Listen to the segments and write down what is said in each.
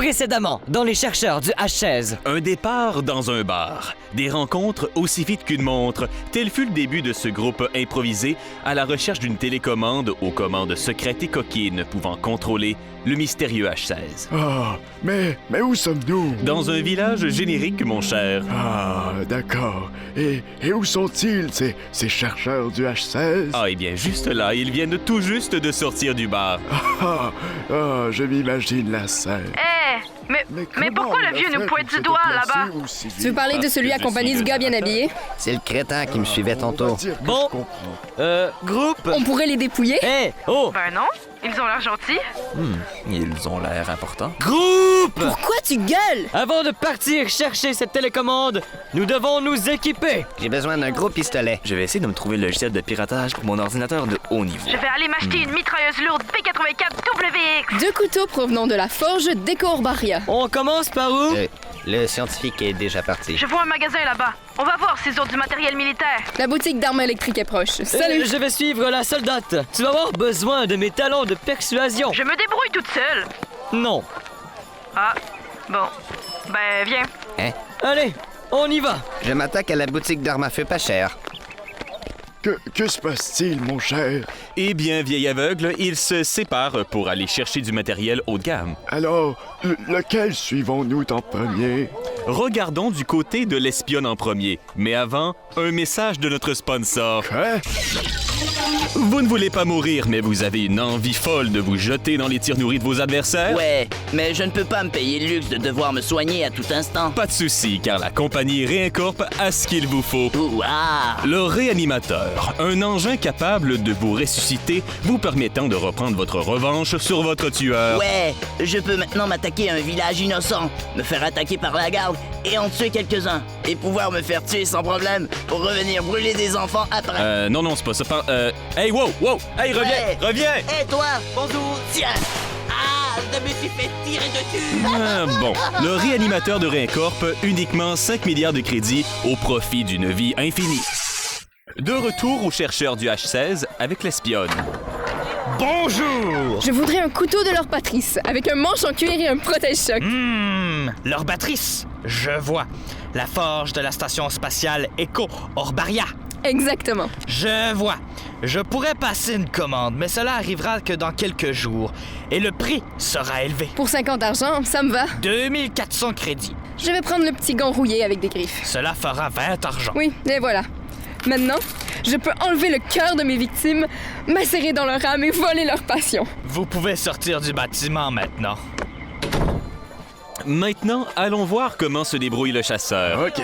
Précédemment, dans les chercheurs du H16. Un départ dans un bar. Des rencontres aussi vite qu'une montre. Tel fut le début de ce groupe improvisé à la recherche d'une télécommande aux commandes secrètes et coquines pouvant contrôler le mystérieux H16. Ah, mais où sommes-nous? Dans un village générique, mon cher. Ah, d'accord. Et où sont-ils, ces chercheurs du H16? Ah, eh bien, juste là, ils viennent tout juste de sortir du bar. Je m'imagine la scène. Mais pourquoi le vieux nous pointe du doigt là-bas? Tu veux parler de celui accompagné du gars bien habillé? C'est le crétin qui me suivait tantôt. Bon, groupe. On pourrait les dépouiller? Oh! Ben non, ils ont l'air gentils. Ils ont l'air importants. Groupe! Pourquoi tu gueules? Avant de partir chercher cette télécommande, nous devons nous équiper. J'ai besoin d'un gros pistolet. Je vais essayer de me trouver le logiciel de piratage pour mon ordinateur de haut niveau. Je vais aller m'acheter une mitrailleuse lourde P84WX. 2 couteaux provenant de la forge d'Ecorbaria. On commence par où? Le scientifique est déjà parti. Je vois un magasin là-bas. On va voir s'ils ont du matériel militaire. La boutique d'armes électriques est proche. Salut! Je vais suivre la soldate. Tu vas avoir besoin de mes talons de persuasion. Je me débrouille toute seule. Non. Ah, bon. Ben, viens. Allez, on y va. Je m'attaque à la boutique d'armes à feu pas cher. Que se passe-t-il, mon cher? Eh bien, vieil aveugle, ils se séparent pour aller chercher du matériel haut de gamme. Alors, lequel suivons-nous en premier? Regardons du côté de l'espionne en premier. Mais avant, un message de notre sponsor. Quoi? Vous ne voulez pas mourir, mais vous avez une envie folle de vous jeter dans les tirs nourris de vos adversaires? Ouais, mais je ne peux pas me payer le luxe de devoir me soigner à tout instant. Pas de souci, car la compagnie Réincorp a ce qu'il vous faut. Ouah! Le réanimateur, un engin capable de vous ressusciter, vous permettant de reprendre votre revanche sur votre tueur. Ouais, je peux maintenant m'attaquer à un village innocent, me faire attaquer par la garde et en tuer quelques-uns, et pouvoir me faire tuer sans problème pour revenir brûler des enfants après. Non, c'est pas ça. Hey, wow! Hey, reviens! Hé, toi! Bonjour! Tiens! Ah, je me suis fait tirer dessus! Bon, le réanimateur de Réincorp, uniquement 5 milliards de crédits au profit d'une vie infinie. De retour aux chercheurs du H16 avec l'espionne. Bonjour! Je voudrais un couteau de leur patrice, avec un manche en cuir et un protège-choc. Leur battrice, je vois. La forge de la station spatiale Eco-Orbaria. Exactement. Je vois. Je pourrais passer une commande, mais cela arrivera que dans quelques jours. Et le prix sera élevé. Pour 50 argent, ça me va. 2400 crédits. Je vais prendre le petit gant rouillé avec des griffes. Cela fera 20 argent. Oui, et voilà. Maintenant, je peux enlever le cœur de mes victimes, macérer dans leur âme et voler leur passion. Vous pouvez sortir du bâtiment maintenant. Maintenant, allons voir comment se débrouille le chasseur. OK.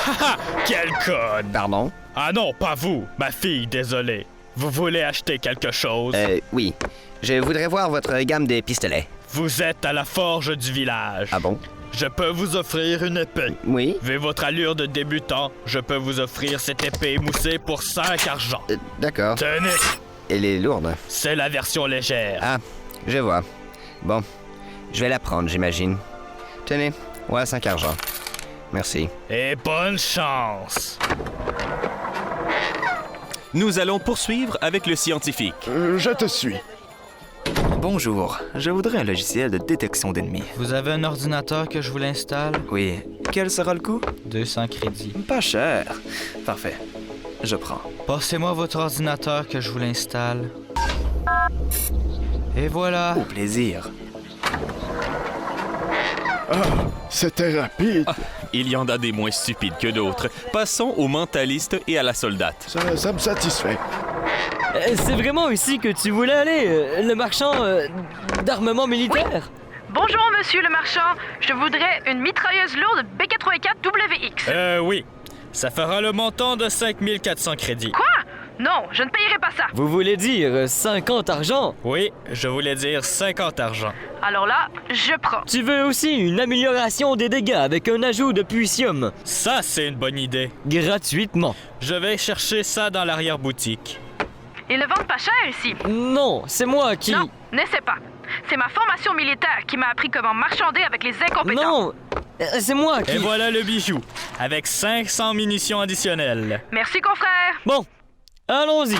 Haha! Quel code! Pardon? Ah non, pas vous, ma fille, désolé. Vous voulez acheter quelque chose? Oui. Je voudrais voir votre gamme de pistolets. Vous êtes à la forge du village. Ah bon? Je peux vous offrir une épée. Oui. Vu votre allure de débutant, je peux vous offrir cette épée moussée pour 5 argent. D'accord. Tenez, Elle est lourde. c'est la version légère. Ah, je vois. Bon, je vais la prendre, j'imagine. Tenez, ouais, 5 argent. Merci. Et bonne chance! Nous allons poursuivre avec le scientifique. Je te suis. Bonjour, je voudrais un logiciel de détection d'ennemis. Vous avez un ordinateur que je vous l'installe? Oui. Quel sera le coût? 200 crédits. Pas cher. Parfait. Je prends. Passez-moi votre ordinateur que je vous l'installe. Et voilà. Au plaisir. C'était rapide. Il y en a des moins stupides que d'autres. Passons au mentaliste et à la soldate. Ça me satisfait. C'est vraiment ici que tu voulais aller, le marchand d'armement militaire? Bonjour, monsieur le marchand. Je voudrais une mitrailleuse lourde B84WX. Oui. Ça fera le montant de 5400 crédits. Quoi? Non, je ne payerai pas ça. Vous voulez dire 50 argent? Oui, je voulais dire 50 argent. Alors là, je prends. Tu veux aussi une amélioration des dégâts avec un ajout de puicium? Ça, c'est une bonne idée. Gratuitement. Je vais chercher ça dans l'arrière-boutique. Ils ne vendent pas cher ici. Non, c'est moi qui... Non, n'essaie pas. C'est ma formation militaire qui m'a appris comment marchander avec les incompétents. Non, c'est moi qui... Et voilà le bijou, avec 500 munitions additionnelles. Merci, confrère. Bon, allons-y.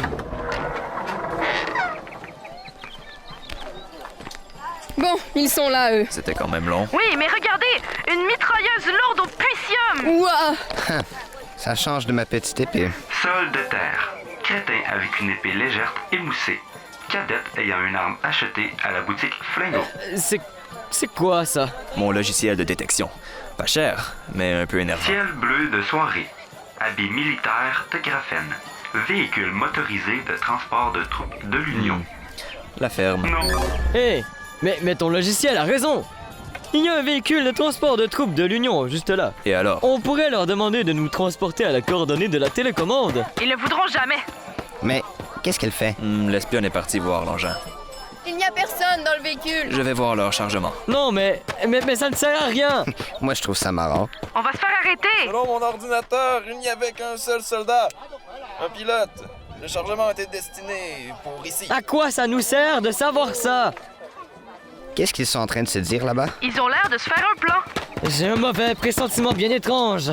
Bon, ils sont là, eux. C'était quand même long. Oui, mais regardez, une mitrailleuse lourde au puicium. Ouah! Ça change de ma petite épée. Sol de terre. Crétin avec une épée légère émoussée. Cadette ayant une arme achetée à la boutique Flingo. C'est quoi ça? Mon logiciel de détection. Pas cher, mais un peu énervant. Ciel bleu de soirée. Habit militaire de graphène. Véhicule motorisé de transport de troupes de l'Union. La ferme. Non. Hé, mais ton logiciel a raison. Il y a un véhicule de transport de troupes de l'Union, juste là. Et alors? On pourrait leur demander de nous transporter à la coordonnée de la télécommande. Ils ne voudront jamais. Mais qu'est-ce qu'elle fait? L'espionne est partie voir l'engin. Il n'y a personne dans le véhicule. Je vais voir leur chargement. Non, mais ça ne sert à rien. Moi, je trouve ça marrant. On va se faire arrêter. Selon mon ordinateur, il n'y avait qu'un seul soldat. Un pilote. Le chargement était destiné pour ici. À quoi ça nous sert de savoir ça? Qu'est-ce qu'ils sont en train de se dire là-bas? Ils ont l'air de se faire un plan. J'ai un mauvais pressentiment bien étrange.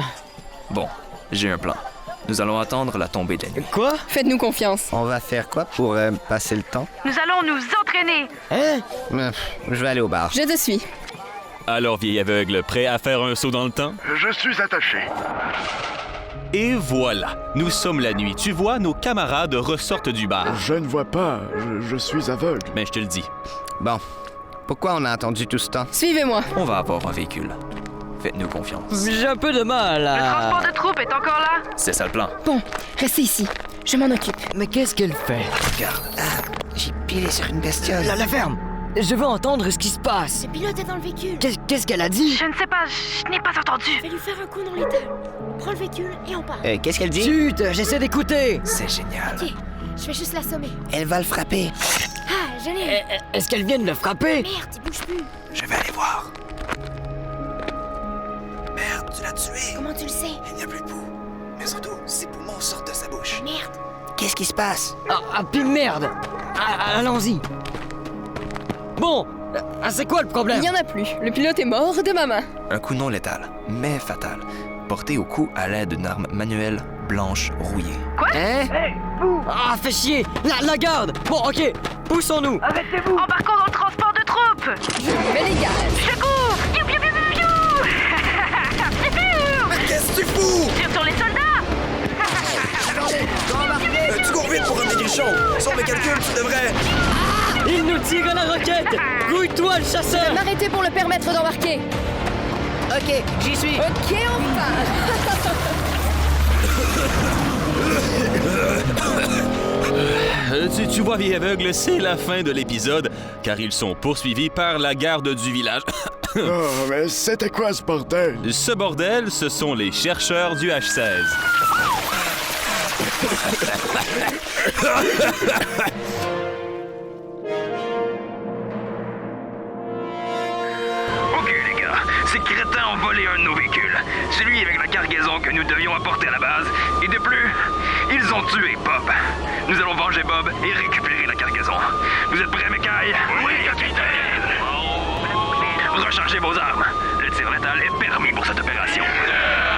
Bon, j'ai un plan. Nous allons attendre la tombée de la nuit. Quoi? Faites-nous confiance. On va faire quoi pour passer le temps? Nous allons nous entraîner. Hein? Je vais aller au bar. Je te suis. Alors, vieil aveugle, prêt à faire un saut dans le temps? Je suis attaché. Et voilà, nous sommes la nuit. Tu vois, nos camarades ressortent du bar. Je ne vois pas, je suis aveugle. Mais je te le dis. Bon. Pourquoi on a attendu tout ce temps? Suivez-moi. On va avoir un véhicule. Faites-nous confiance. J'ai un peu de mal à... Le transport de troupes est encore là. C'est ça le plan. Bon, restez ici. Je m'en occupe. Mais qu'est-ce qu'elle fait? Regarde, j'ai pilé sur une bestiole. La ferme! Je veux entendre ce qui se passe. Le pilote est dans le véhicule. Qu'est-ce qu'elle a dit? Je ne sais pas, je n'ai pas entendu. Je vais lui faire un coup dans l'étal. On prend le véhicule et on part. Qu'est-ce qu'elle dit? Chut, j'essaie d'écouter. C'est génial. Ok, je vais juste l'assommer. Elle va le frapper. Ah, je l'ai. Est-ce qu'elle vient de le frapper? Merde, il bouge plus. Je vais aller voir. Merde, tu l'as tué. Comment tu le sais? Il n'y a plus de boue. Mais surtout, ses poumons sortent de sa bouche. Merde. Qu'est-ce qui se passe? Ah, puis merde! Allons-y. Bon, c'est quoi le problème? Il n'y en a plus. Le pilote est mort de ma main. Un coup non létal, mais fatal. Porté au cou à l'aide d'une arme manuelle blanche rouillée. Hein? Ah, fais chier! La garde! Bon, ok, poussons-nous! Embarquons dans le transport de troupes. Je mets les gages. Je cours. Piou, piou, piou, piou, piou. Piou, piou. Mais qu'est-ce que tu fous? Tire sur les soldats. Tu cours vite pour un maigrichon. Sur mes calculs, tu devrais... Il nous tire à la roquette! Grouille-toi, le chasseur! M'arrêter pour le permettre d'embarquer. Ok, j'y suis. Ok, on part. Tu vois, vieil aveugle, c'est la fin de l'épisode, car ils sont poursuivis par la garde du village. Oh, mais c'était quoi ce bordel? Ce bordel, ce sont les chercheurs du H16. Ok les gars, ces crétins ont volé un de nos véhicules. Celui avec la cargaison que nous devions apporter à la base. Et de plus, ils ont tué Bob. Nous allons venger Bob et récupérer la cargaison. Vous êtes prêts, Mekai? Oui, capitaine! Vous rechargez vos armes. Le tir létal est permis pour cette opération.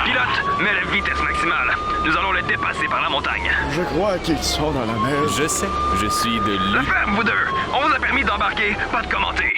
Pilote, mets la vitesse maximale. Nous allons les dépasser par la montagne. Je crois qu'ils sont dans la mer. Je sais, je suis de La lui. ferme, vous deux! On vous a permis d'embarquer, pas de commenter.